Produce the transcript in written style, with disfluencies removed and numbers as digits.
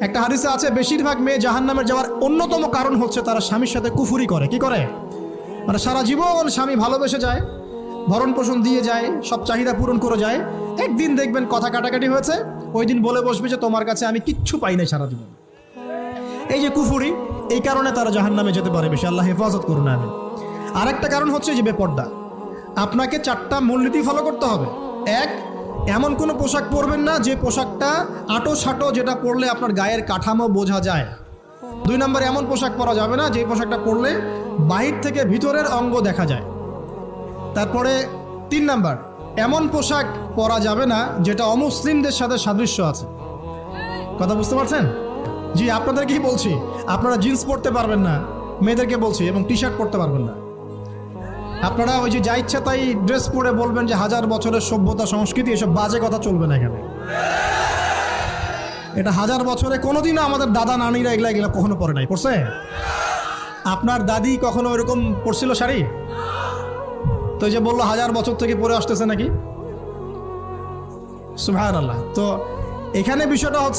একটা হাদিসে আছে বেশিরভাগ মেয়ে জাহান্নামে যাওয়ার অন্যতম কারণ হচ্ছে তারা স্বামীর সাথে কুফুরি করে। কি করে? মানে সারা জীবন স্বামী ভালোবেসে যায়, ভরণ পোষণ দিয়ে যায়, সব চাহিদা পূরণ করে যায়, একদিন দেখবেন কথা কাটাকাটি হয়েছে, ওই দিন বলে বসবে যে তোমার কাছে আমি কিচ্ছু পাই নাই সারা জীবন। এই যে কুফুরি, এই কারণে তারা জাহান্নামে যেতে পারে বেশি। আল্লাহ হেফাজত করুন। আমি আরেকটা কারণ হচ্ছে যে বেপর্দা। আপনাকে 4টা মূলনীতি ফলো করতে হবে। এক, এমন কোনো পোশাক পরবেন না যে পোশাকটা আটো সাটো, যেটা পরলে আপনার গায়ের কাঠামো বোঝা যায়। 2 নম্বর, এমন পোশাক পরা যাবে না যে পোশাকটা পরলে বাহির থেকে ভিতরের অঙ্গ দেখা যায়। তারপরে 3 নম্বর, এমন পোশাক পরা যাবে না যেটা অমুসলিমদের সাথে সাদৃশ্য আছে। কথা বুঝতে পারছেন? জি, আপনাদেরকেই বলছি, আপনারা জিন্স পরতে পারবেন না, মেয়েদেরকে বলছি, এবং টি শার্ট পরতে পারবেন না। আপনারা ওই যে যা ইচ্ছা তাই ড্রেস পরে বলবেন যে 1000 বছরের সভ্যতা সংস্কৃতি, এসব বাজে কথা চলবে না এখানে। এটা 1000 বছরে কোনোদিনও আমাদের দাদা নানিরা এগুলা কখনো পরে নাই। পড়ছে? আপনার দাদি কখনো ওইরকম পরছিল শাড়ি? তো যে বললো 1000 বছর থেকে পরে আসতেছে নাকি? সুবহানাল্লাহ। তো এখানে বিষয়টা হচ্ছে